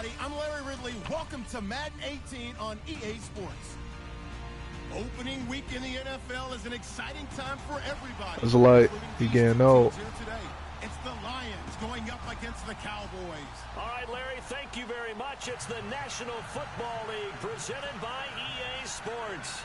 everybody. I'm Larry Ridley. Welcome to Madden 18 on EA Sports. Opening week in the NFL is an exciting time for everybody. It's like he getting old. It's the Lions going up against the Cowboys. All right, Larry, thank you very much. It's the National Football League presented by EA Sports.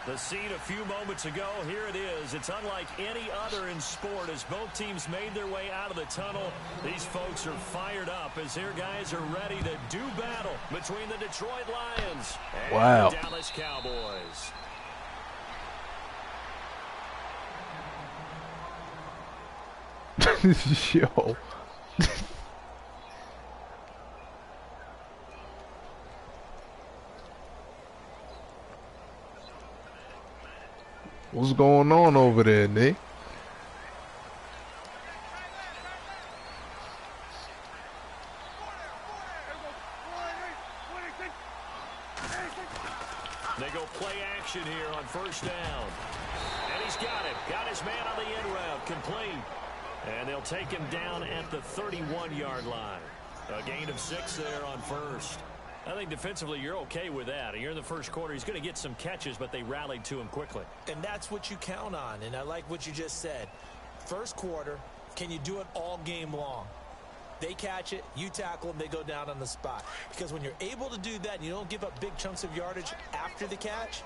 The scene a few moments ago, here it is. It's unlike any other in sport as both teams made their way out of the tunnel. These folks are fired up as their guys are ready to do battle between the Detroit Lions and the Dallas Cowboys. Yo. What's going on over there, Nick? They go play action here on first down. And he's got it. Got his man on the end route. Complete. And they'll take him down at the 31-yard line. A gain of 6 there on first. I think defensively you're okay with that. You're in the first quarter. He's going to get some catches, but they rallied to him quickly. And that's what you count on, and I like what you just said. First quarter, can you do it all game long? They catch it, you tackle them, they go down on the spot. Because when you're able to do that and you don't give up big chunks of yardage after the catch,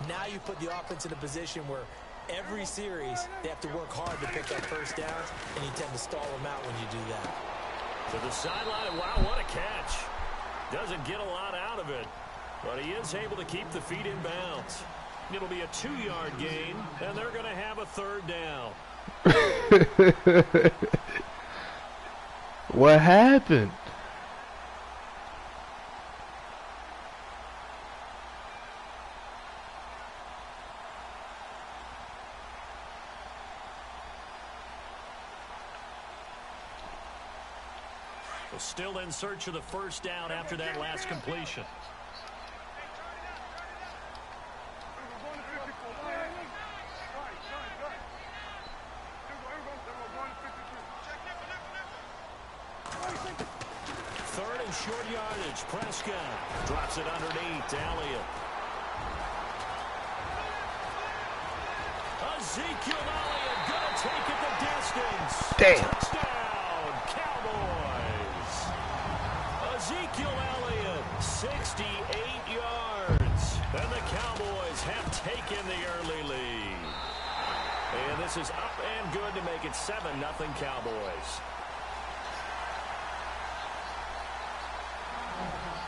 now you put the offense in a position where every series they have to work hard to pick up first downs, and you tend to stall them out when you do that. To the sideline, wow, what a catch. Doesn't get a lot out of it, but he is able to keep the feet in bounds. It'll be a 2-yard gain, and they're going to have a third down. What happened? Still in search of the first down after that last completion. Third and short yardage. Prescott drops it underneath to Elliott. Ezekiel Elliott going to take it the distance. Damn. Touchdown, Cowboys. Ezekiel Elliott, 68 yards. And the Cowboys have taken the early lead. And this is up and good to make it 7-0 Cowboys.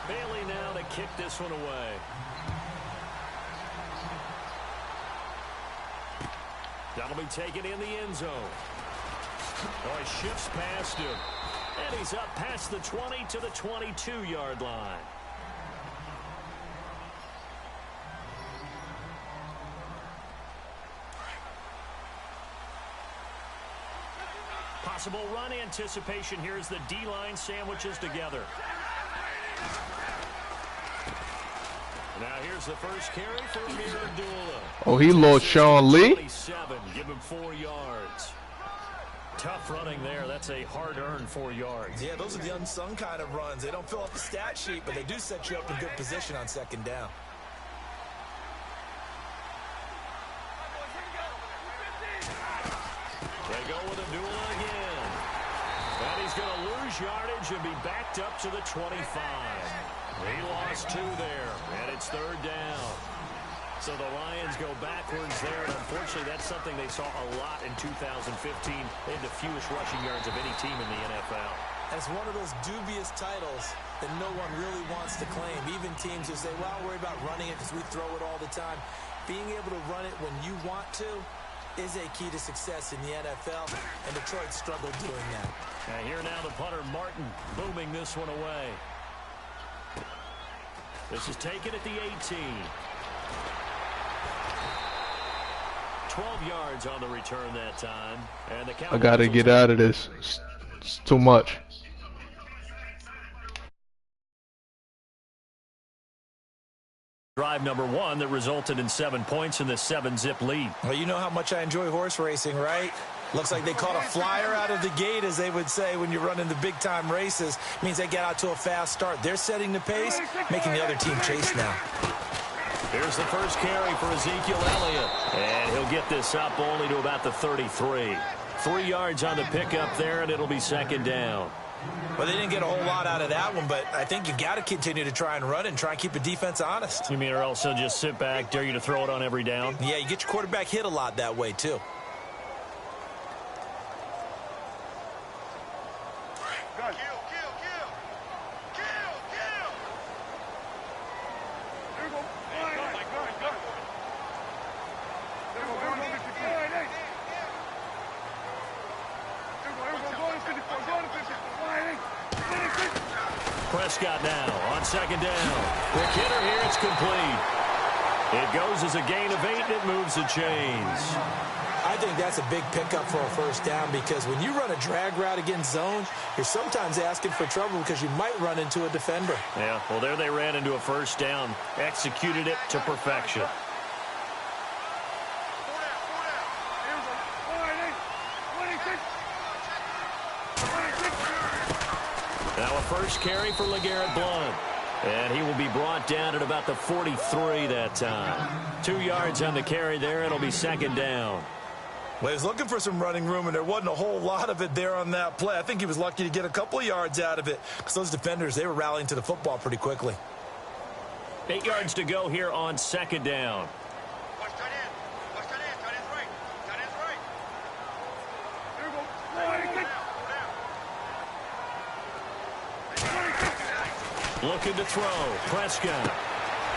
Bailey now to kick this one away. That'll be taken in the end zone. Oh, he shifts past him. And he's up past the 20 to the 22-yard line. Possible run anticipation here as the D-line sandwiches together. Now here's the first carry for Amir Abdullah. Oh, he lost Sean Lee. 27, give him 4 yards. Tough running there. That's a hard-earned 4 yards. Yeah, those are the unsung kind of runs. They don't fill up the stat sheet, but they do set you up in good position on second down. They go with Abdullah again. And he's going to lose yardage and be backed up to the 25. He lost 2 there, and it's third down. So the Lions go backwards there, and unfortunately that's something they saw a lot in 2015. They had the fewest rushing yards of any team in the NFL. That's one of those dubious titles that no one really wants to claim. Even teams who say, well, I'll worry about running it because we throw it all the time. Being able to run it when you want to is a key to success in the NFL, and Detroit struggled doing that. And here now the punter, Martin, booming this one away. This is taken at the 18. 12 yards on the return that time. And the I gotta get out of this. It's too much. Drive number 1 that resulted in 7 points in the 7-zip lead. Well, you know how much I enjoy horse racing, right? Looks like they caught a flyer out of the gate, as they would say when you're running the big-time races. Means they get out to a fast start. They're setting the pace, making the other team chase now. Here's the first carry for Ezekiel Elliott. And he'll get this up only to about the 33. 3 yards on the pickup there, and it'll be second down. Well, they didn't get a whole lot out of that one, but I think you've got to continue to try and run and try and keep the defense honest. You mean or else they'll just sit back, dare you to throw it on every down? Yeah, you get your quarterback hit a lot that way, too. Prescott now on second down. Quick hitter here, it's complete. It goes as a gain of 8, and it moves the chains. I think that's a big pickup for a first down because when you run a drag route against zone, you're sometimes asking for trouble because you might run into a defender. Yeah, well, there they ran into a first down. Executed it to perfection. Now a first carry for LeGarrette Blount. And he will be brought down at about the 43 that time. 2 yards on the carry there. It'll be second down. Well, he was looking for some running room, and there wasn't a whole lot of it there on that play. I think he was lucky to get a couple of yards out of it because those defenders, they were rallying to the football pretty quickly. 8 yards to go here on second down. Looking to throw. Prescott.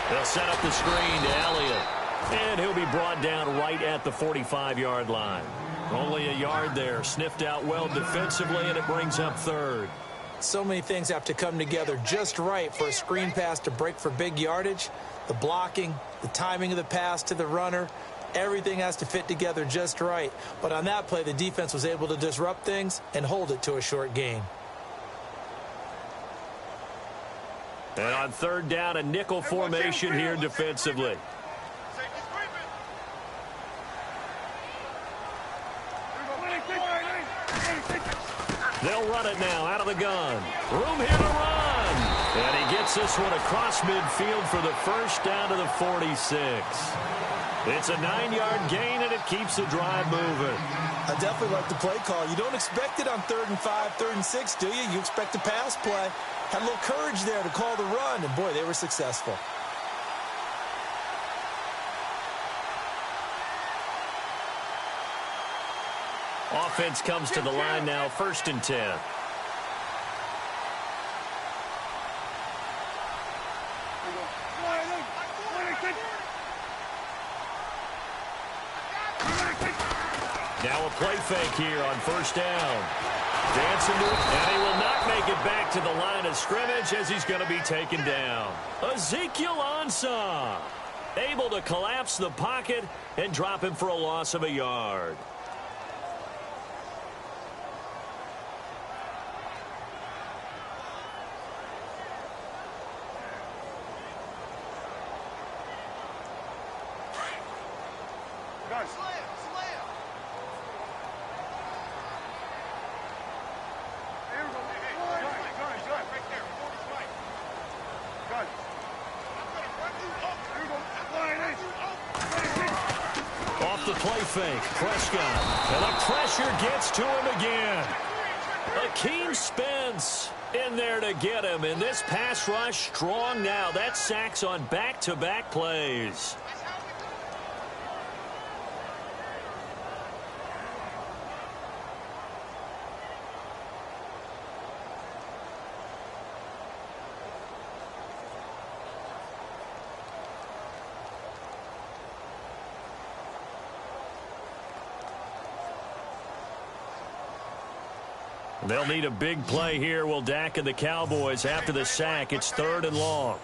They'll set up the screen to Elliott. And he'll be brought down right at the 45-yard line. Only a yard there. Sniffed out well defensively, and it brings up third. So many things have to come together just right for a screen pass to break for big yardage. The blocking, the timing of the pass to the runner, everything has to fit together just right. But on that play, the defense was able to disrupt things and hold it to a short gain. And on third down, a nickel formation here defensively. They'll run it now out of the gun. Room here to run. And he gets this one across midfield for the first down to the 46. It's a 9-yard gain, and it keeps the drive moving. I definitely like the play call. You don't expect it on 3rd and 5, 3rd and 6, do you? You expect a pass play. Had a little courage there to call the run, and boy, they were successful. Offense comes to the line now, 1st and 10. Now a play fake here on 1st down. Dancing to it, and he will not make it back to the line of scrimmage as he's going to be taken down. Ezekiel Ansah able to collapse the pocket and drop him for a loss of a yard. Off the play fake, Prescott. And the pressure gets to him again. Akeem Spence in there to get him. And this pass rush strong now. That's sacks on back-to-back plays. They'll need a big play here. Will Dak and the Cowboys after the sack. It's 3rd and long.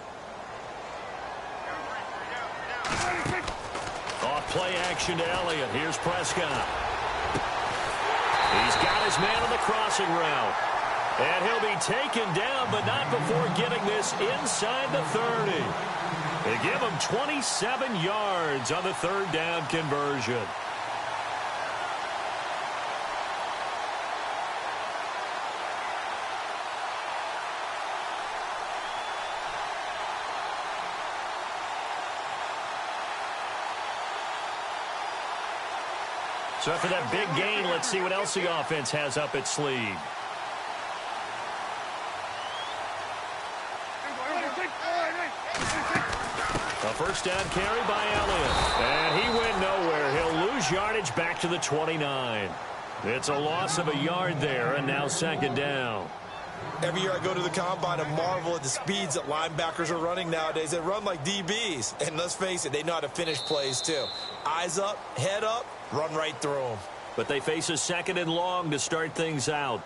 Off play action to Elliott. Here's Prescott. He's got his man on the crossing route. And he'll be taken down, but not before getting this inside the 30. They give him 27 yards on the 3rd down conversion. So after that big gain, let's see what else the offense has up its sleeve. A first down carry by Elliott. And he went nowhere. He'll lose yardage back to the 29. It's a loss of a yard there, and now second down. Every year I go to the combine and marvel at the speeds that linebackers are running nowadays. They run like DBs. And let's face it, they know how to finish plays too. Eyes up, head up, run right through them. But they face a second and long to start things out.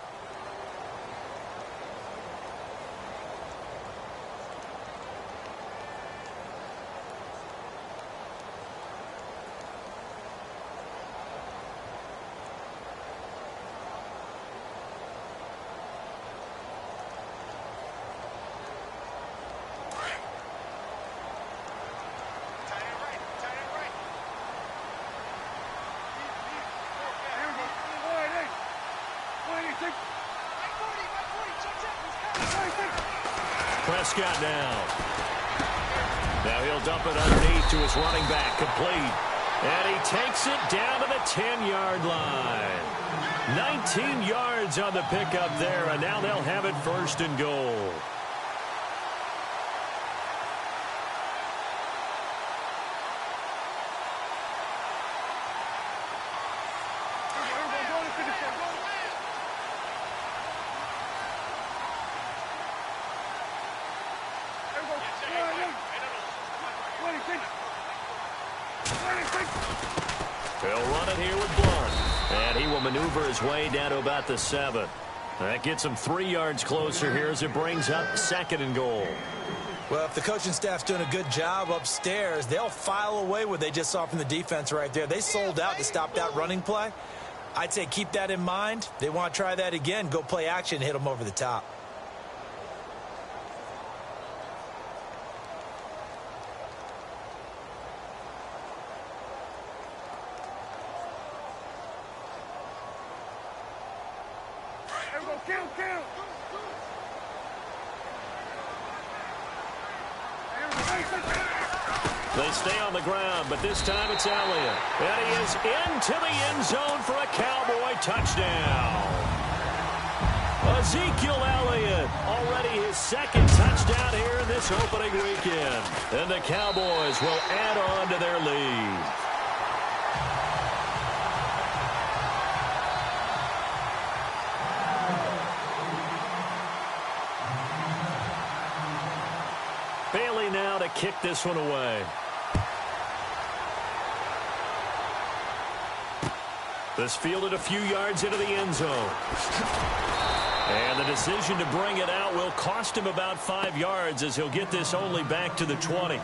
Prescott now. Now he'll dump it underneath to his running back, complete. And he takes it down to the 10-yard line. 19 yards on the pickup there, and now they'll have it first and goal. He'll run it here with Blunt. And he will maneuver his way down to about the 7. That gets him 3 yards closer here as it brings up second and goal. Well, if the coaching staff's doing a good job upstairs, they'll file away what they just saw from the defense right there. They sold out to stop that running play. I'd say keep that in mind. They want to try that again. Go play action, hit them over the top. They stay on the ground, but this time it's Elliott. And he is into the end zone for a Cowboy touchdown. Ezekiel Elliott, already his second touchdown here in this opening weekend. And the Cowboys will add on to their lead. Bailey now to kick this one away. This fielded a few yards into the end zone. And the decision to bring it out will cost him about 5 yards as he'll get this only back to the 20.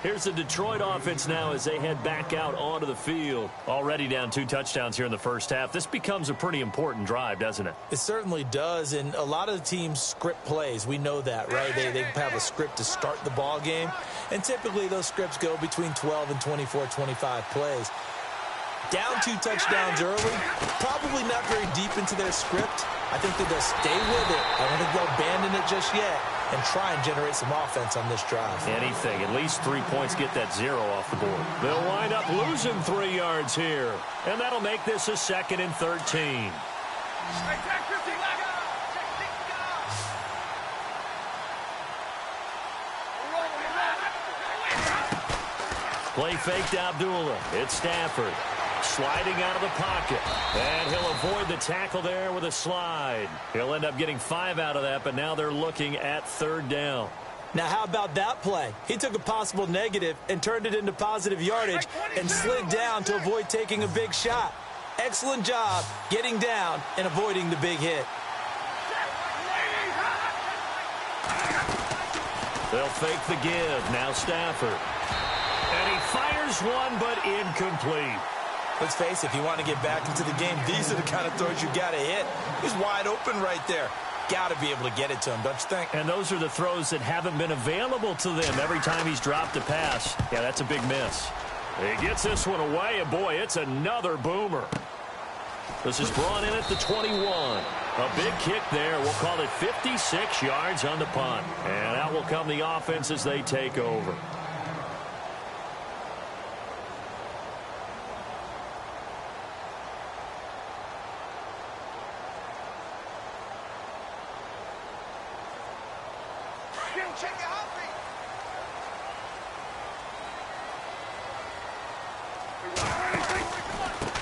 Here's the Detroit offense now as they head back out onto the field. Already down 2 touchdowns here in the first half. This becomes a pretty important drive, doesn't it? It certainly does, and a lot of the teams script plays. We know that, right? They have a script to start the ball game, and typically those scripts go between 12 and 24, 25 plays. Down 2 touchdowns early, probably not very deep into their script. I think that they'll stay with it. I don't think they'll abandon it just yet and try and generate some offense on this drive. Anything. At least 3 points, get that 0 off the board. They'll wind up losing 3 yards here. And that'll make this a 2nd and 13. Play fake to Abdullah. It's Stafford. Sliding out of the pocket. And he'll avoid the tackle there with a slide. He'll end up getting 5 out of that, but now they're looking at 3rd down. Now, how about that play? He took a possible negative and turned it into positive yardage and slid down to avoid taking a big shot. Excellent job getting down and avoiding the big hit. They'll fake the give. Now Stafford. And he fires one, but incomplete. Let's face it, if you want to get back into the game, these are the kind of throws you got to hit. He's wide open right there. Got to be able to get it to him, don't you think? And those are the throws that haven't been available to them every time he's dropped a pass. Yeah, that's a big miss. He gets this one away, and boy, it's another boomer. This is brought in at the 21. A big kick there. We'll call it 56 yards on the punt. And out will come the offense as they take over.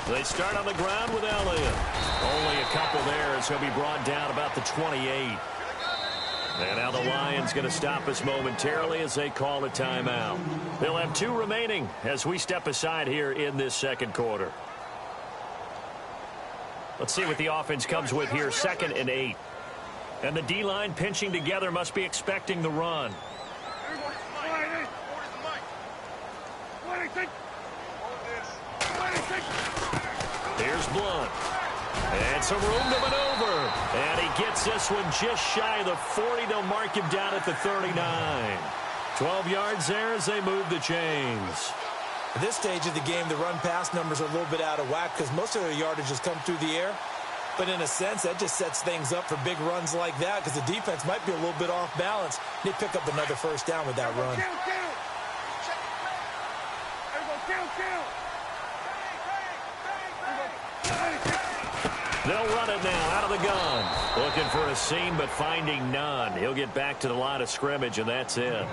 They start on the ground with Elliott. Only a couple there as he'll be brought down about the 28. And now the Lions going to stop us momentarily as they call a timeout. They'll have 2 remaining as we step aside here in this second quarter. Let's see what the offense comes with here, 2nd and 8. And the D-line pinching together must be expecting the run. Here's Blunt. And some room to maneuver. And he gets this one just shy of the 40. They'll mark him down at the 39. 12 yards there as they move the chains. At this stage of the game, the run-pass numbers are a little bit out of whack because most of their yardage has come through the air. But in a sense, that just sets things up for big runs like that because the defense might be a little bit off balance. They pick up another first down with that run. They'll run it now out of the gun. Looking for a seam, but finding none. He'll get back to the line of scrimmage, and that's it.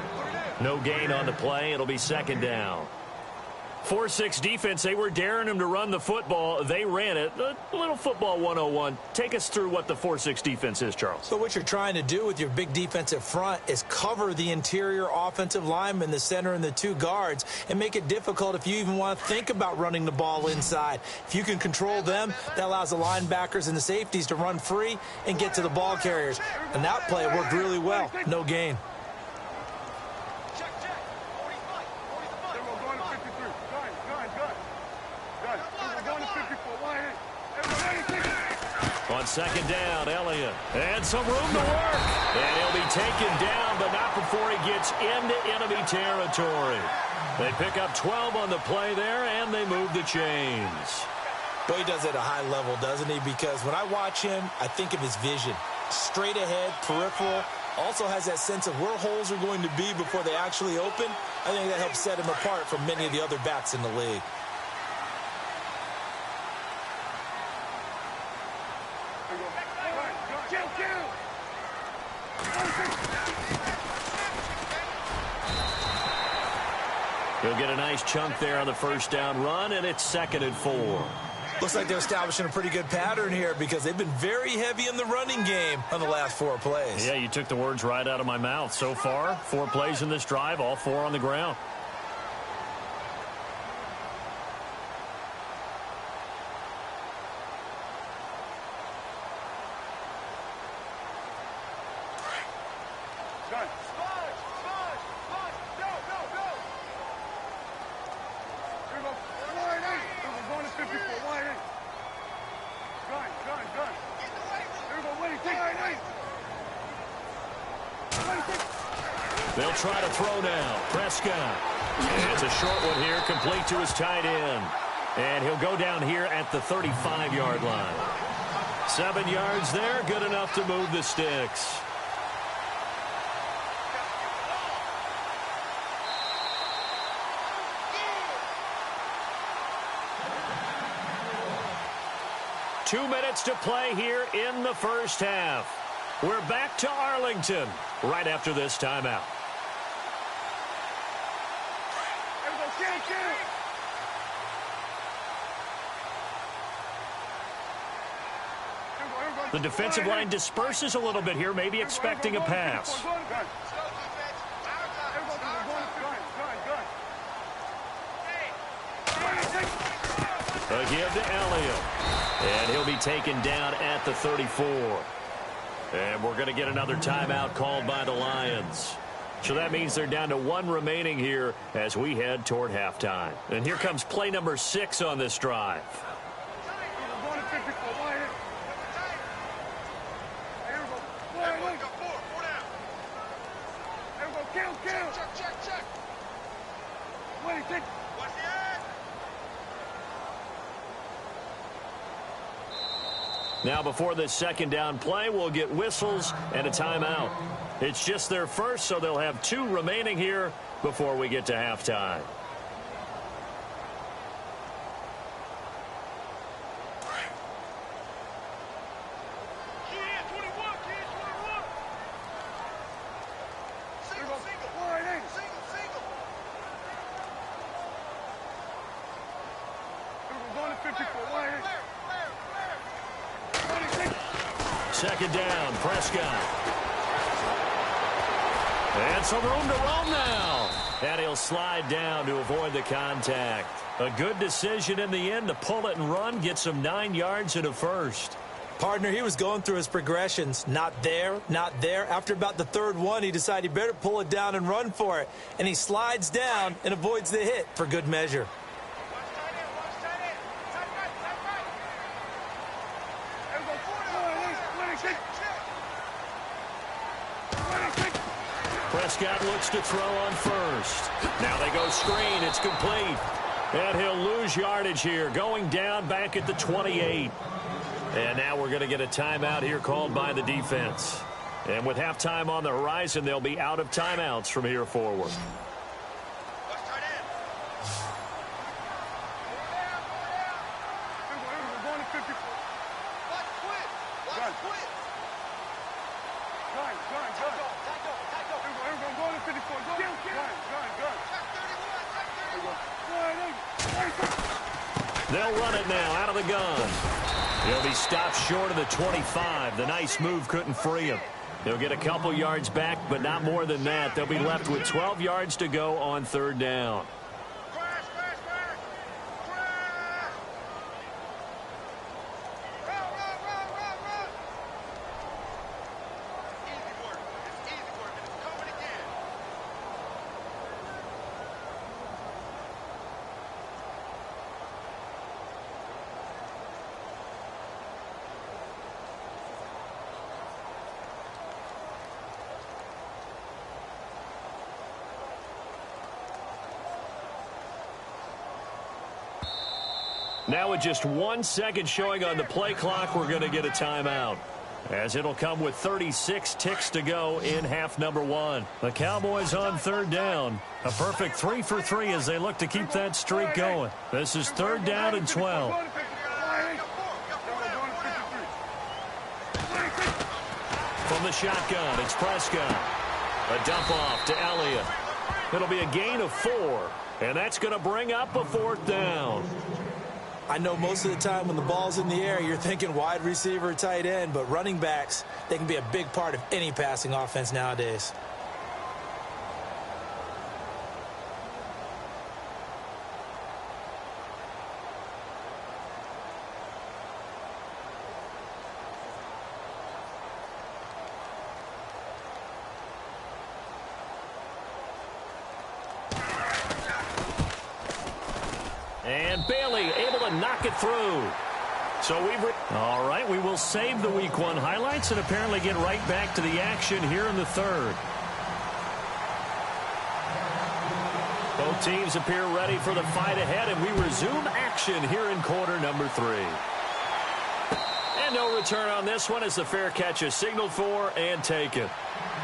No gain on the play. It'll be 2nd down. 4-6 defense, they were daring him to run the football. They ran it. A little football 101. Take us through what the 4-6 defense is, Charles. So what you're trying to do with your big defensive front is cover the interior offensive lineman, the center, and the 2 guards, and make it difficult if you even want to think about running the ball inside. If you can control them, that allows the linebackers and the safeties to run free and get to the ball carriers. And that play worked really well. No gain. On 2nd down, Elliott. And some room to work. And he'll be taken down, but not before he gets into enemy territory. They pick up 12 on the play there, and they move the chains. But he does it at a high level, doesn't he? Because when I watch him, I think of his vision. Straight ahead, peripheral. Also has that sense of where holes are going to be before they actually open. I think that helps set him apart from many of the other backs in the league. He'll get a nice chunk there on the first down run, and it's 2nd and 4. Looks like they're establishing a pretty good pattern here because they've been very heavy in the running game on the last 4 plays. Yeah, you took the words right out of my mouth. So far, 4 plays in this drive, all 4 on the ground. They'll try to throw now. Prescott. And it's a short one here, complete to his tight end. And he'll go down here at the 35-yard line. 7 yards there, good enough to move the sticks. Two minutes to play here in the first half. We're back to Arlington right after this timeout. The defensive line disperses a little bit here, maybe expecting a pass. A give to Elliott. And he'll be taken down at the 34. And we're going to get another timeout called by the Lions. So that means they're down to 1 remaining here as we head toward halftime. And here comes play number 6 on this drive. Now before this second down play, we'll get whistles and a timeout. It's just their first, so they'll have 2 remaining here before we get to halftime. Second down, Prescott. And some room to roam now. And he'll slide down to avoid the contact. A good decision in the end to pull it and run, get some 9 yards and a first. Partner, he was going through his progressions. Not there, not there. After about the third one, he decided he better pull it down and run for it. And he slides down and avoids the hit for good measure. Prescott looks to throw on first. Now they go screen. It's complete. And he'll lose yardage here. Going down back at the 28. And now we're going to get a timeout here called by the defense. And with halftime on the horizon, they'll be out of timeouts from here forward. They'll run it now out of the gun. He'll be stopped short of the 25. The nice move couldn't free him. They'll get a couple yards back, but not more than that. They'll be left with 12 yards to go on third down. Now with just 1 second showing on the play clock, we're going to get a timeout, as it'll come with 36 ticks to go in half number 1. The Cowboys on third down. A perfect 3 for 3 as they look to keep that streak going. This is third down and 12. From the shotgun, it's Prescott. A dump off to Elliott. It'll be a gain of 4, and that's going to bring up a fourth down. I know most of the time when the ball's in the air, you're thinking wide receiver, tight end, but running backs, they can be a big part of any passing offense nowadays. And Bailey able to knock it through. So all right, we will save the week 1 highlights and apparently get right back to the action here in the third. Both teams appear ready for the fight ahead, and we resume action here in quarter number 3. And no return on this one as the fair catch is signaled for and taken.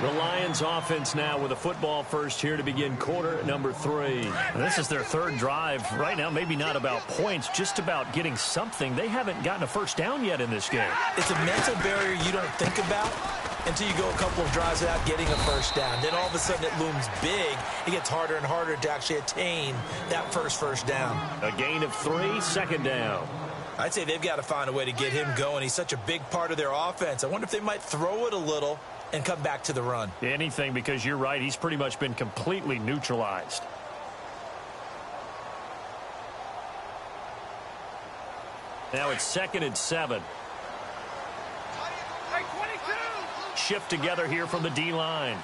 The Lions offense now with a football first here to begin quarter number 3. This is their third drive. Right now, maybe not about points, just about getting something. They haven't gotten a first down yet in this game. It's a mental barrier you don't think about until you go a couple of drives without getting a first down. Then all of a sudden it looms big. It gets harder and harder to actually attain that first down. A gain of 3, second down. I'd say they've got to find a way to get him going. He's such a big part of their offense. I wonder if they might throw it a little and come back to the run. Anything, because you're right. He's pretty much been completely neutralized. Now it's 2nd and 7. Shift together here from the D-line.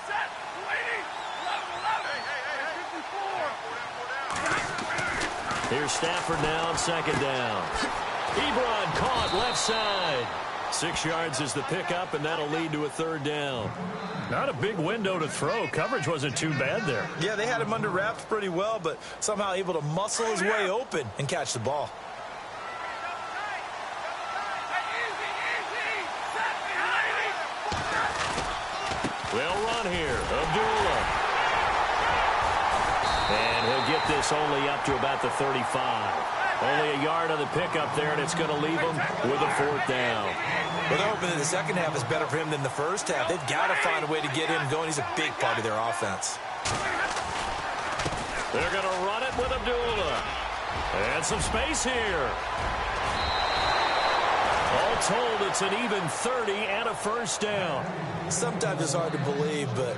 Here's Stafford now on 2nd down. Ebron caught left side. 6 yards is the pickup, and that'll lead to a third down. Not a big window to throw. Coverage wasn't too bad there. Yeah, they had him under wraps pretty well, but somehow able to muscle his way open and catch the ball. They'll run here. Abdullah. And he'll get this only up to about the 35. Only a yard on the pickup there, and it's going to leave him with a fourth down. Well, they're hoping that the second half is better for him than the first half. They've got to find a way to get him going. He's a big part of their offense. They're going to run it with Abdullah. And some space here. All told it's an even 30 and a first down. Sometimes it's hard to believe, but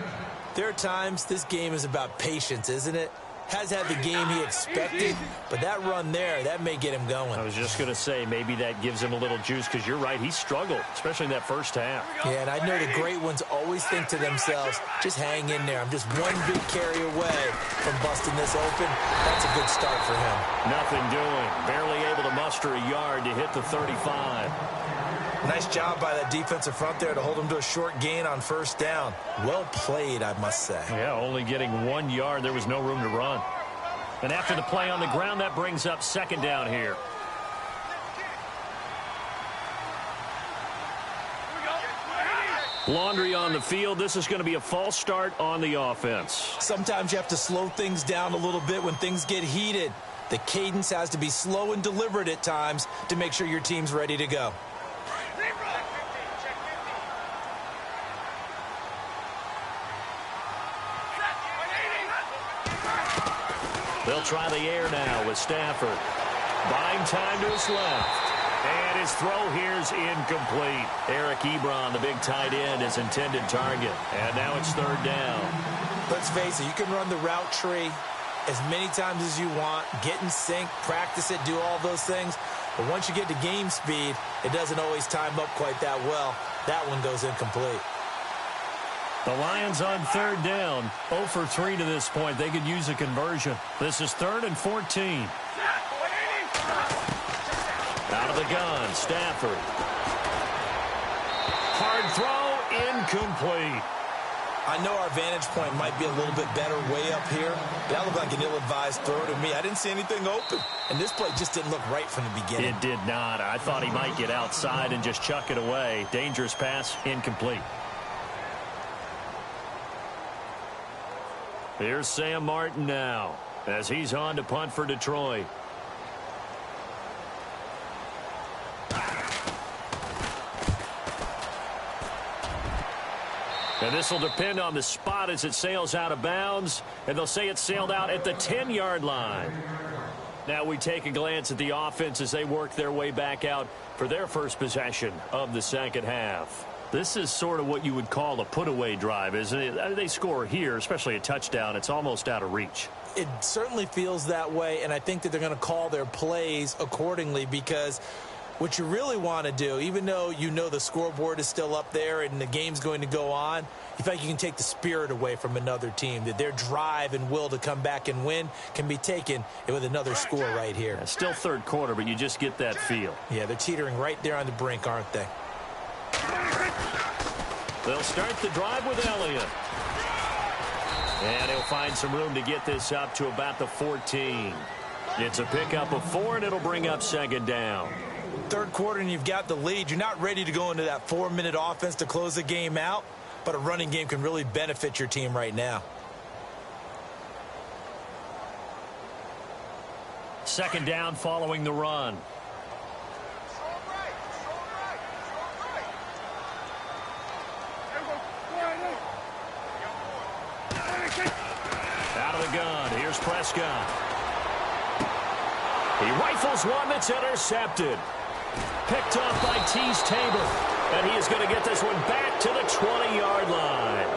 there are times this game is about patience, isn't it? Has had the game he expected, but that run there, that may get him going. I was just going to say, maybe that gives him a little juice, because you're right, he struggled, especially in that first half. Yeah, and I know the great ones always think to themselves, just hang in there. I'm just one big carry away from busting this open. That's a good start for him. Nothing doing. Barely able to muster a yard to hit the 35. Nice job by that defensive front there to hold him to a short gain on first down. Well played, I must say. Yeah, only getting 1 yard. There was no room to run. And after the play on the ground, that brings up second down here. Laundry on the field. This is going to be a false start on the offense. Sometimes you have to slow things down a little bit when things get heated. The cadence has to be slow and deliberate at times to make sure your team's ready to go. They'll try the air now with Stafford. Buying time to his left. And his throw here's incomplete. Eric Ebron, the big tight end, his intended target. And now it's third down. Let's face it, you can run the route tree as many times as you want, get in sync, practice it, do all those things. But once you get to game speed, it doesn't always time up quite that well. That one goes incomplete. The Lions on third down, 0 for 3 to this point. They could use a conversion. This is 3rd and 14. Out of the gun, Stafford. Hard throw, incomplete. I know our vantage point might be a little bit better way up here, but that looked like an ill-advised throw to me. I didn't see anything open, and this play just didn't look right from the beginning. It did not. I thought he might get outside and just chuck it away. Dangerous pass, incomplete. Here's Sam Martin now as he's on to punt for Detroit. And this will depend on the spot as it sails out of bounds, and they'll say it sailed out at the 10-yard line. Now we take a glance at the offense as they work their way back out for their first possession of the second half. This is sort of what you would call a put-away drive, isn't it? They score here, especially a touchdown. It's almost out of reach. It certainly feels that way, and I think that they're going to call their plays accordingly, because what you really want to do, even though you know the scoreboard is still up there and the game's going to go on, you feel like you can take the spirit away from another team, that their drive and will to come back and win can be taken with another score right here. Yeah, still third quarter, but you just get that feel. Yeah, they're teetering right there on the brink, aren't they? They'll start the drive with Elliott. And he'll find some room to get this up to about the 14. It's a pickup of 4, and it'll bring up second down. Third quarter, and you've got the lead. You're not ready to go into that 4-minute offense to close the game out, but a running game can really benefit your team right now. Second down following the run. Out of the gun, here's Prescott. He rifles one that's intercepted. Picked off by Tease Tabor. And he is going to get this one back to the 20-yard line.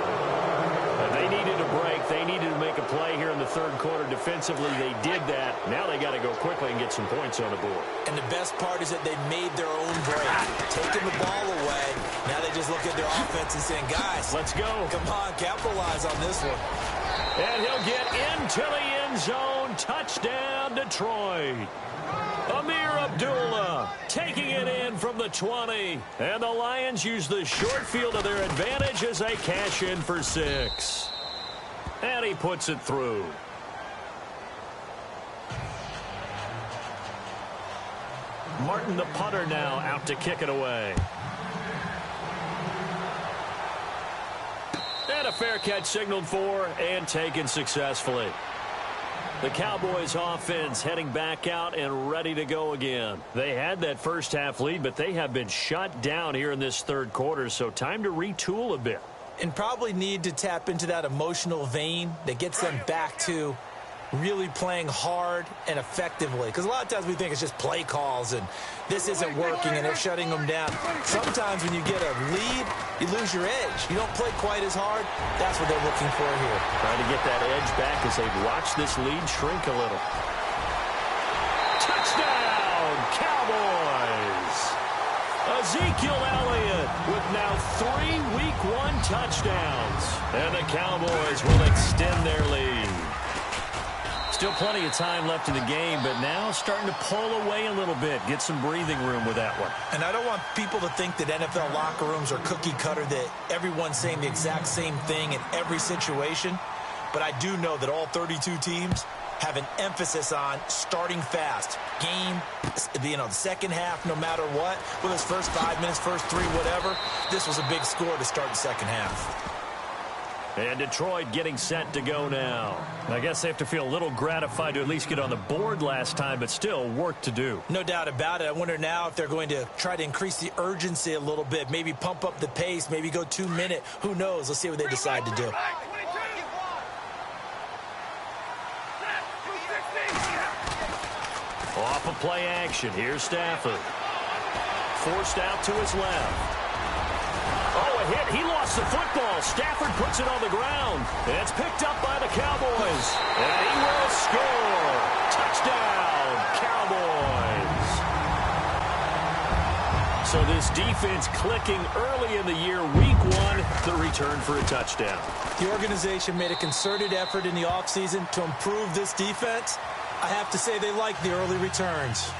And they needed a break. They needed to make a play here in the third quarter. Defensively, they did that. Now they got to go quickly and get some points on the board. And the best part is that they made their own break. Taking the ball away. Now they just look at their offense and saying, guys, let's go. Come on, capitalize on this one. And he'll get into the end zone. Touchdown, Detroit. Amir Abdullah taking it in from the 20. And the Lions use the short field to their advantage as they cash in for 6. And he puts it through. Martin, the punter, now out to kick it away. And a fair catch signaled for and taken successfully. The Cowboys offense heading back out and ready to go again. They had that first half lead, but they have been shut down here in this third quarter, so time to retool a bit. And probably need to tap into that emotional vein that gets them back to really playing hard and effectively. Because a lot of times we think it's just play calls and this isn't working and they're shutting them down. Sometimes when you get a lead, you lose your edge. You don't play quite as hard. That's what they're looking for here. Trying to get that edge back as they've watched this lead shrink a little. Touchdown, Cowboys! Ezekiel Elliott with now 3 Week 1 touchdowns. And the Cowboys will extend their lead. Still plenty of time left in the game, but now starting to pull away a little bit. Get some breathing room with that one. And I don't want people to think that NFL locker rooms are cookie cutter, that everyone's saying the exact same thing in every situation. But I do know that all 32 teams have an emphasis on starting fast. Game, the second half, no matter what. Whether it's first 5 minutes, first 3, whatever. This was a big score to start the second half. And Detroit getting set to go now. I guess they have to feel a little gratified to at least get on the board last time, but still work to do. No doubt about it. I wonder now if they're going to try to increase the urgency a little bit, maybe pump up the pace, maybe go 2 minute. Who knows? Let's see what they decide to do. Off of play action. Here's Stafford. Forced out to his left. Oh, a hit. He lost the football. Stafford puts it on the ground. And it's picked up by the Cowboys. And he will score. Touchdown, Cowboys. So this defense clicking early in the year. Week 1, the return for a touchdown. The organization made a concerted effort in the offseason to improve this defense. I have to say they like the early returns.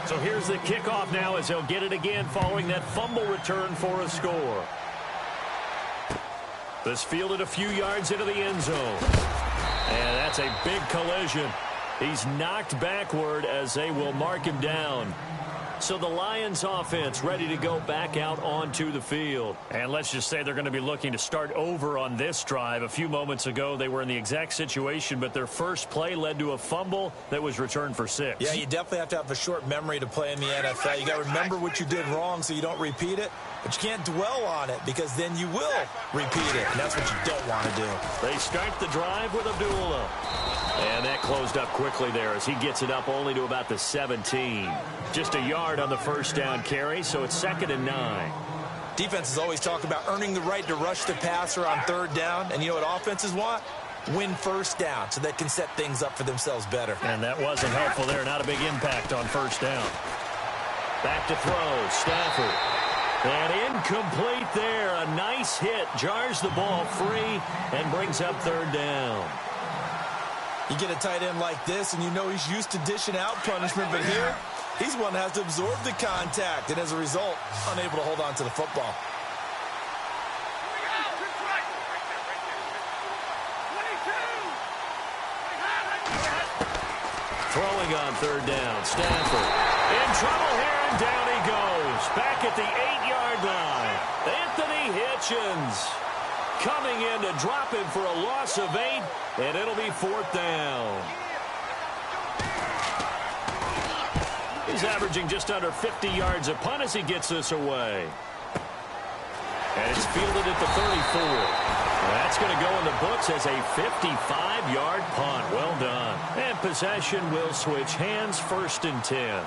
So here's the kickoff now as he'll get it again following that fumble return for a score. This fielded a few yards into the end zone. And that's a big collision. He's knocked backward as they will mark him down. So the Lions offense ready to go back out onto the field. And let's just say they're going to be looking to start over on this drive. A few moments ago, they were in the exact situation, but their first play led to a fumble that was returned for 6. Yeah, you definitely have to have a short memory to play in the NFL. You got to remember what you did wrong so you don't repeat it. But you can't dwell on it because then you will repeat it. And that's what you don't want to do. They start the drive with Abdullah. And that closed up quickly there as he gets it up only to about the 17. Just a yard on the first down carry, so it's 2nd and 9. Defenses always talk about earning the right to rush the passer on 3rd down. And you know what offenses want? Win first down so they can set things up for themselves better. And that wasn't helpful there. Not a big impact on first down. Back to throw. Stafford. And incomplete there. A nice hit. Jars the ball free and brings up 3rd down. You get a tight end like this, and you know he's used to dishing out punishment, but here, he's one that has to absorb the contact, and as a result, unable to hold on to the football. Throwing on 3rd down, Stafford. In trouble here, and down he goes. Back at the 8-yard line. Anthony Hitchens coming in to drop him for a loss of 8, and it'll be 4th down. He's averaging just under 50 yards a punt as he gets this away. And it's fielded at the 34. That's going to go in the books as a 55-yard punt. Well done. And possession will switch hands, 1st and 10.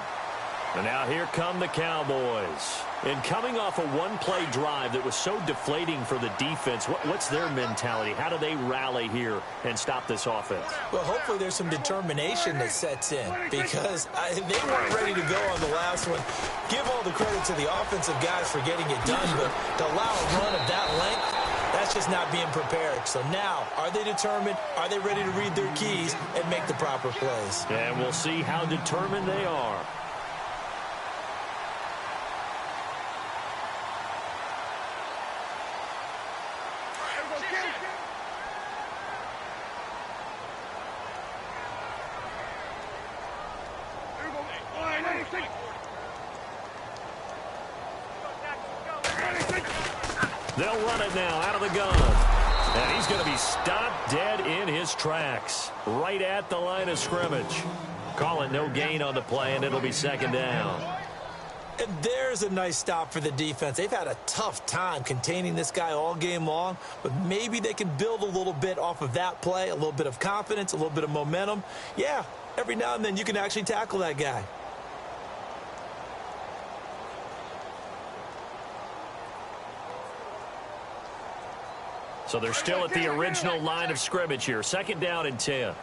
And now here come the Cowboys. And coming off a one-play drive that was so deflating for the defense, what's their mentality? How do they rally here and stop this offense? Well, hopefully there's some determination that sets in because they weren't ready to go on the last one. Give all the credit to the offensive guys for getting it done, but to allow a run of that length, that's just not being prepared. So now, are they determined? Are they ready to read their keys and make the proper plays? And we'll see how determined they are. They'll run it now out of the gun. And he's going to be stopped dead in his tracks. Right at the line of scrimmage. Call it no gain on the play, and it'll be 2nd down. And there's a nice stop for the defense. They've had a tough time containing this guy all game long, but maybe they can build a little bit off of that play, a little bit of confidence, a little bit of momentum. Yeah, every now and then you can actually tackle that guy. So they're still at the original line of scrimmage here. 2nd down and 10.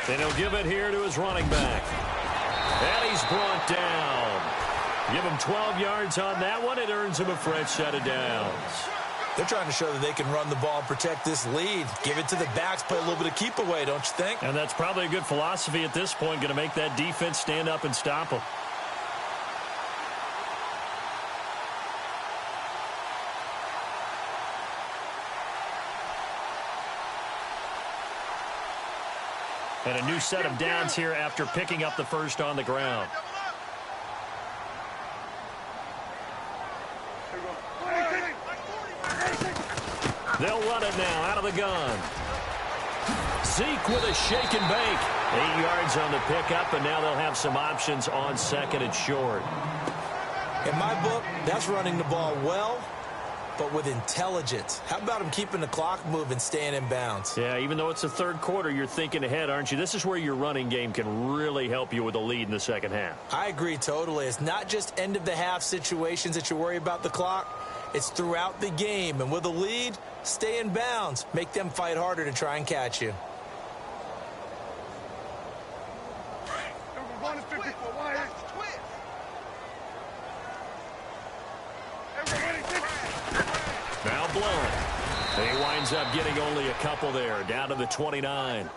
And he'll give it here to his running back. And he's brought down. Give him 12 yards on that one. It earns him a fresh set of downs. They're trying to show that they can run the ball and protect this lead. Give it to the backs, play a little bit of keep away, don't you think? And that's probably a good philosophy at this point, going to make that defense stand up and stop them. And a new set of downs here after picking up the first on the ground. They'll run it now out of the gun. Zeke with a shake and bake. 8 yards on the pickup, and now they'll have some options on 2nd and short. In my book, that's running the ball well, but with intelligence. How about him keeping the clock moving, staying in bounds? Yeah, even though it's the 3rd quarter, you're thinking ahead, aren't you? This is where your running game can really help you with a lead in the 2nd half. I agree totally. It's not just end-of-the-half situations that you worry about the clock. It's throughout the game. And with a lead, stay in bounds. Make them fight harder to try and catch you. Now blown. And he winds up getting only a couple there, down to the 29.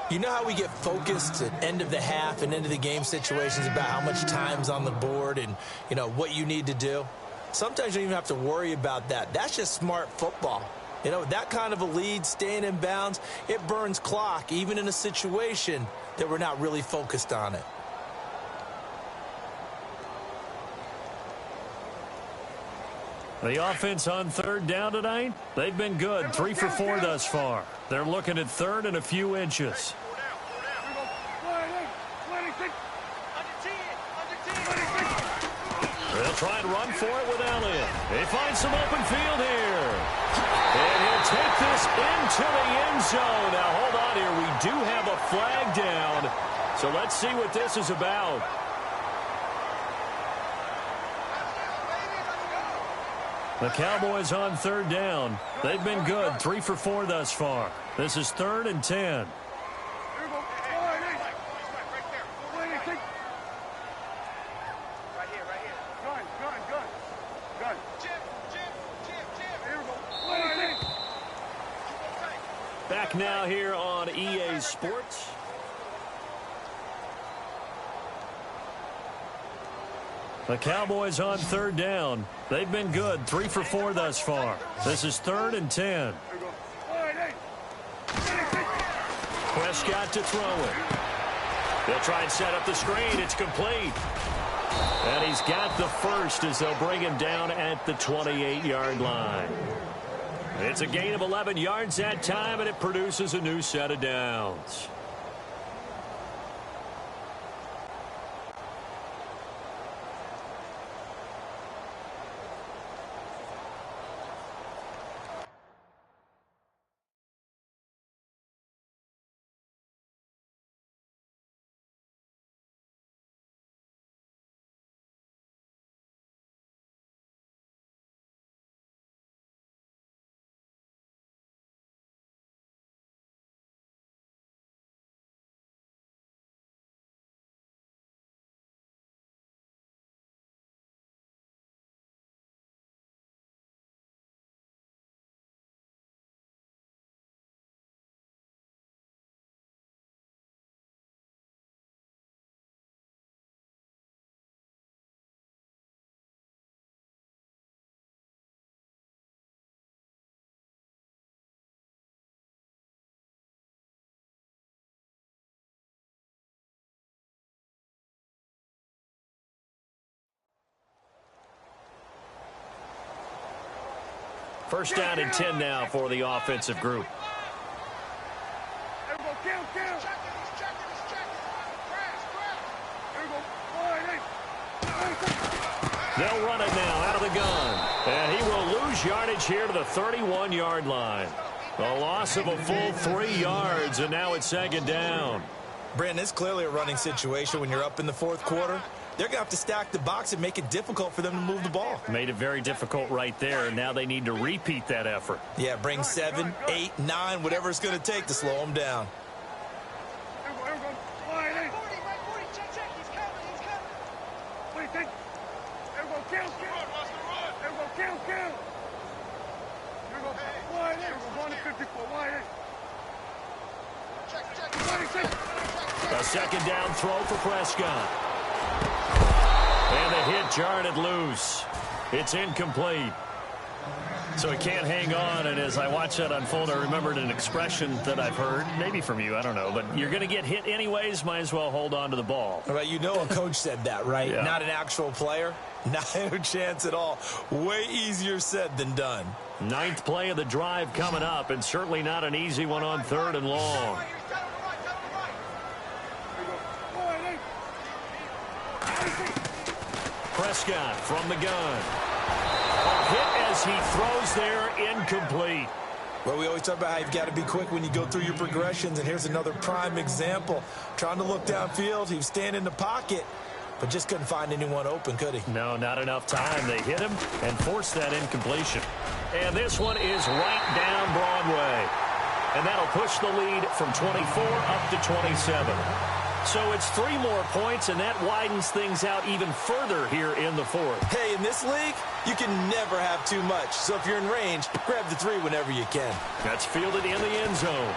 You know how we get focused at end of the half and into the game situations about how much time's on the board and, you know, what you need to do? Sometimes you don't even have to worry about that. That's just smart football. You know, that kind of a lead, staying in bounds, it burns clock, even in a situation that we're not really focused on it. The offense on 3rd down tonight, they've been good. 3 for 4 thus far. They're looking at 3rd and a few inches. They'll try and run for it with Elliott. They find some open field here. And he'll take this into the end zone. Now, hold on here. We do have a flag down. So let's see what this is about. The Cowboys on 3rd down. They've been good. 3 for 4 thus far. This is 3rd and 10. Back now here on EA Sports. The Cowboys on 3rd down. They've been good. 3 for 4 thus far. This is 3rd and 10. Prescott to throw it. They'll try and set up the screen. It's complete. And he's got the first as they'll bring him down at the 28-yard line. It's a gain of 11 yards that time, and it produces a new set of downs. First down and 10 now for the offensive group. They'll run it now out of the gun. And he will lose yardage here to the 31-yard line. A loss of a full 3 yards, and now it's second down. Brandon, it's clearly a running situation when you're up in the fourth quarter. They're going to have to stack the box and make it difficult for them to move the ball. Made it very difficult right there. Now they need to repeat that effort. Yeah, bring 7, 8, 9, whatever it's going to take to slow them down. A second down throw for Prescott. And the hit jarred it loose. It's incomplete. So he can't hang on, and as I watch that unfold, I remembered an expression that I've heard, maybe from you, I don't know, but you're going to get hit anyways, might as well hold on to the ball. Right, you know a coach said that, right? Yeah. Not an actual player. Not a chance at all. Way easier said than done. 9th play of the drive coming up, and certainly not an easy one on 3rd and long. Prescott from the gun. A hit as he throws there, incomplete. Well, we always talk about how you've got to be quick when you go through your progressions, and here's another prime example. Trying to look downfield, he was standing in the pocket, but just couldn't find anyone open, could he? No, not enough time. They hit him and forced that incompletion. And this one is right down Broadway. And that'll push the lead from 24 up to 27. So it's 3 more points, and that widens things out even further here in the 4th. Hey, in this league, you can never have too much. So if you're in range, grab the 3 whenever you can. That's fielded in the end zone.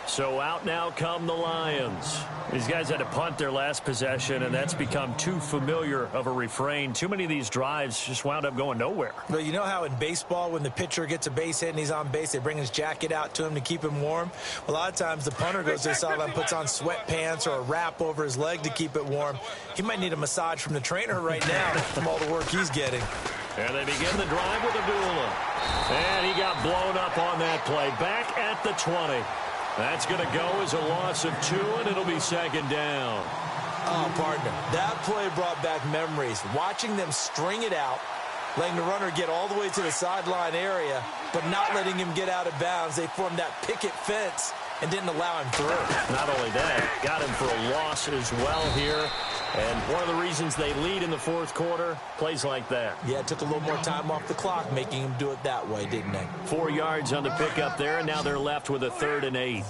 So out now come the Lions. These guys had to punt their last possession, and that's become too familiar of a refrain. Too many of these drives just wound up going nowhere. But you know how in baseball, when the pitcher gets a base hit and he's on base, they bring his jacket out to him to keep him warm? Well, a lot of times the punter goes to the sideline, puts on sweatpants or a wrap over his leg to keep it warm. He might need a massage from the trainer right now from all the work he's getting. And they begin the drive with Abdullah. And he got blown up on that play. Back at the 20. That's going to go as a loss of 2, and it'll be second down. Oh, partner, that play brought back memories. Watching them string it out, letting the runner get all the way to the sideline area, but not letting him get out of bounds. They formed that picket fence and didn't allow him through. Not only that, got him for a loss as well here. And one of the reasons they lead in the 4th quarter, plays like that. Yeah, it took a little more time off the clock, making him do it that way, didn't they? 4 yards on the pickup there, and now they're left with a 3rd and 8.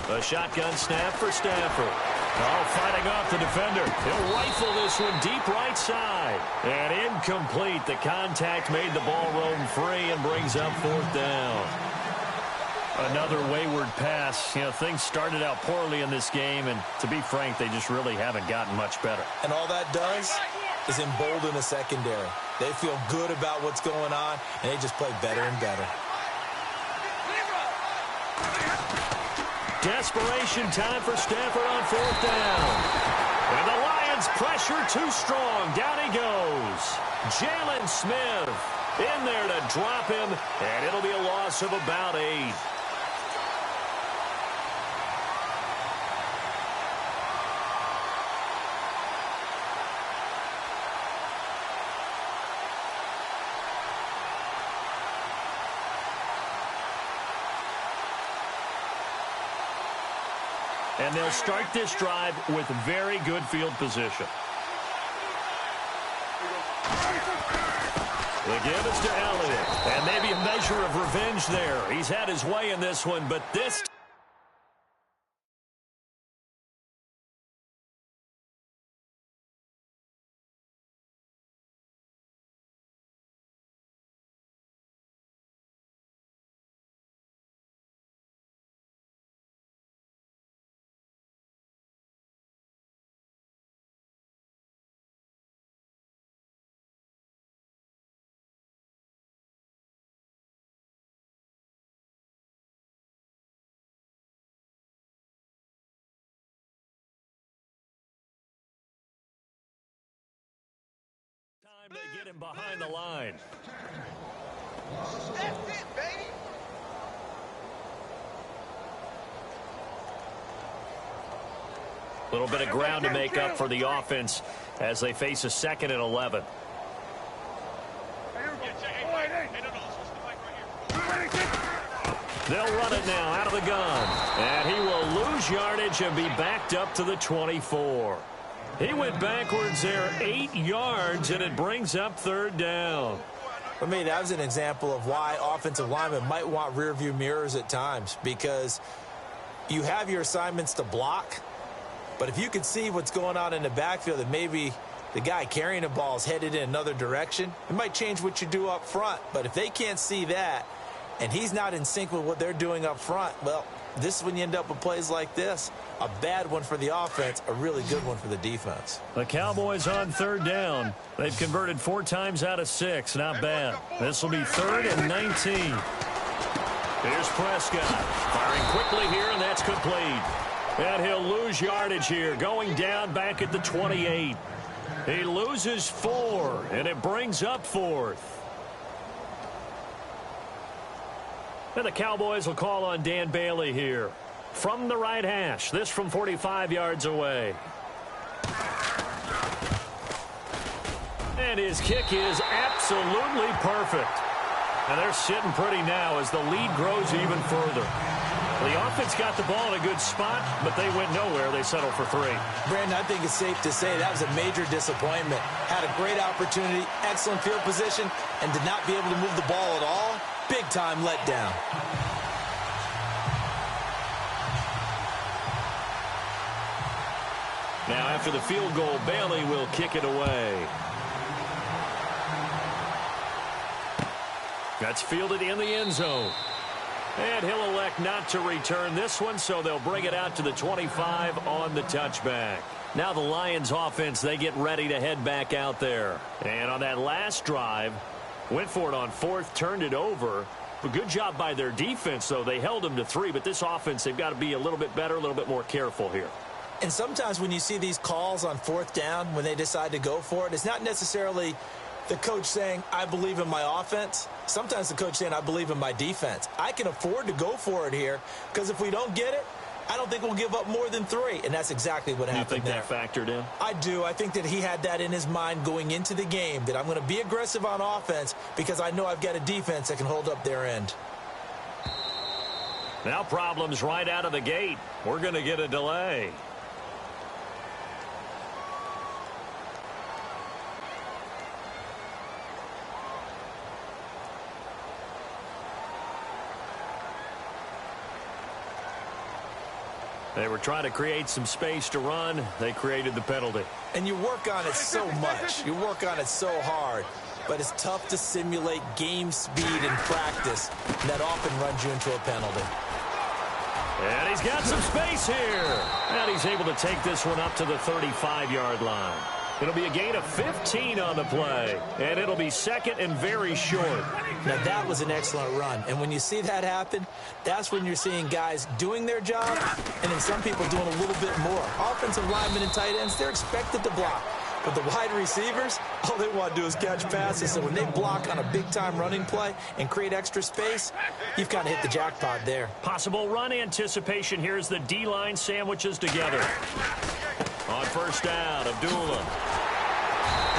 A shotgun snap for Stafford. Oh, fighting off the defender. He'll rifle this one deep right side. And incomplete. The contact made the ball roam free and brings up 4th down. Another wayward pass. You know, things started out poorly in this game, and to be frank, they just really haven't gotten much better. And all that does is embolden the secondary. They feel good about what's going on, and they just play better and better. Desperation time for Stafford on 4th down. And the Lions pressure too strong. Down he goes. Jalen Smith in there to drop him, and it'll be a loss of about 8. And they'll start this drive with very good field position. The give is to Elliott. And maybe a measure of revenge there. He's had his way in this one, but this time they get him behind the line. That's it, baby. A little bit of ground to make up for the offense as they face a 2nd and 11. They'll run it now out of the gun. And he will lose yardage and be backed up to the 24. He went backwards there 8 yards, and it brings up 3rd down. For me, that was an example of why offensive linemen might want rearview mirrors at times, because you have your assignments to block, but if you can see what's going on in the backfield and maybe the guy carrying the ball is headed in another direction, it might change what you do up front. But if they can't see that and he's not in sync with what they're doing up front, well, this is when you end up with plays like this. A bad one for the offense, a really good one for the defense. The Cowboys on 3rd down. They've converted 4 times out of 6. Not bad. This will be 3rd and 19. Here's Prescott. Firing quickly here, and that's complete. And he'll lose yardage here, going down back at the 28. He loses 4, and it brings up 4th. And the Cowboys will call on Dan Bailey here. From the right hash, this from 45 yards away. And his kick is absolutely perfect. And they're sitting pretty now as the lead grows even further. The offense got the ball in a good spot, but they went nowhere. They settled for 3. Brandon, I think it's safe to say that was a major disappointment. Had a great opportunity, excellent field position, and did not be able to move the ball at all. Big-time letdown. Now, after the field goal, Bailey will kick it away. That's fielded in the end zone. And he'll elect not to return this one, so they'll bring it out to the 25 on the touchback. Now the Lions offense, they get ready to head back out there. And on that last drive, went for it on 4th, turned it over. But good job by their defense, though. They held them to 3, but this offense, they've got to be a little bit better, a little bit more careful here. And sometimes when you see these calls on 4th down, when they decide to go for it, it's not necessarily the coach saying, I believe in my offense. Sometimes the coach saying, I believe in my defense. I can afford to go for it here because if we don't get it, I don't think we'll give up more than 3. And that's exactly what happened there. You think that factored in? I do. I think that he had that in his mind going into the game, that I'm going to be aggressive on offense because I know I've got a defense that can hold up their end. Now problems right out of the gate. We're going to get a delay. They were trying to create some space to run. They created the penalty. And you work on it so much. You work on it so hard. But it's tough to simulate game speed in practice. That often runs you into a penalty. And he's got some space here. And he's able to take this one up to the 35-yard line. It'll be a gain of 15 on the play. And it'll be 2nd and very short. Now, that was an excellent run. And when you see that happen, that's when you're seeing guys doing their job and then some people doing a little bit more. Offensive linemen and tight ends, they're expected to block. But the wide receivers, all they want to do is catch passes. So when they block on a big-time running play and create extra space, you've kind of hit the jackpot there. Possible run anticipation. Here's the D-line sandwiches together. On 1st down, Abdullah.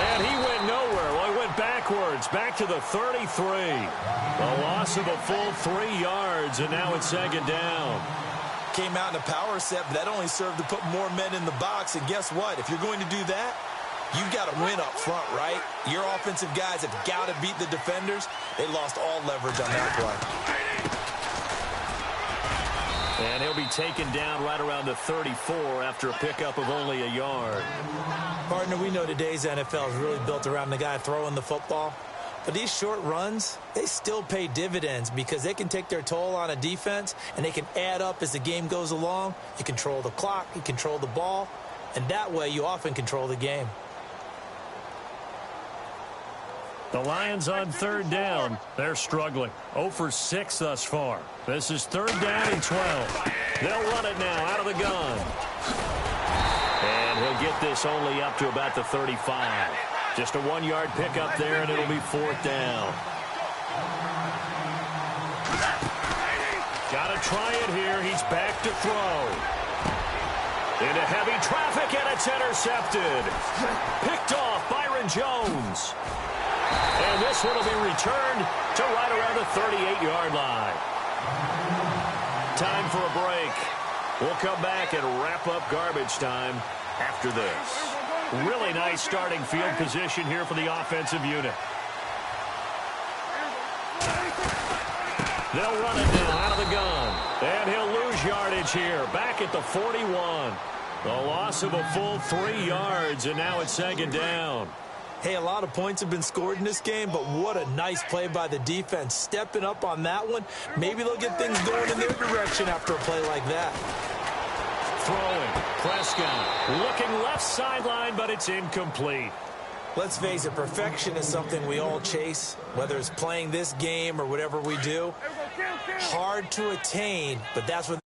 And he went nowhere. Well, he went backwards, back to the 33. A loss of a full 3 yards, and now it's 2nd down. Came out in a power set, but that only served to put more men in the box. And guess what? If you're going to do that, you've got to win up front, right? Your offensive guys have got to beat the defenders. They lost all leverage on that play. And he'll be taken down right around the 34 after a pickup of only a yard. Partner, we know today's NFL is really built around the guy throwing the football. But these short runs, they still pay dividends because they can take their toll on a defense and they can add up as the game goes along. You control the clock, you control the ball, and that way you often control the game. The Lions on 3rd down. They're struggling. 0 for 6 thus far. This is 3rd down and 12. They'll run it now out of the gun. And he'll get this only up to about the 35. Just a 1-yard pickup there, and it'll be 4th down. Got to try it here. He's back to throw. Into heavy traffic, and it's intercepted. Picked off Byron Jones. And this one will be returned to right around the 38-yard line. Time for a break. We'll come back and wrap up garbage time after this. Really nice starting field position here for the offensive unit. They'll run it now out of the gun. And he'll lose yardage here. Back at the 41. The loss of a full 3 yards, and now it's 2nd down. Hey, a lot of points have been scored in this game, but what a nice play by the defense. Stepping up on that one. Maybe they'll get things going in their direction after a play like that. Throwing. Prescott looking left sideline, but it's incomplete. Let's face it, perfection is something we all chase, whether it's playing this game or whatever we do. Hard to attain, but that's what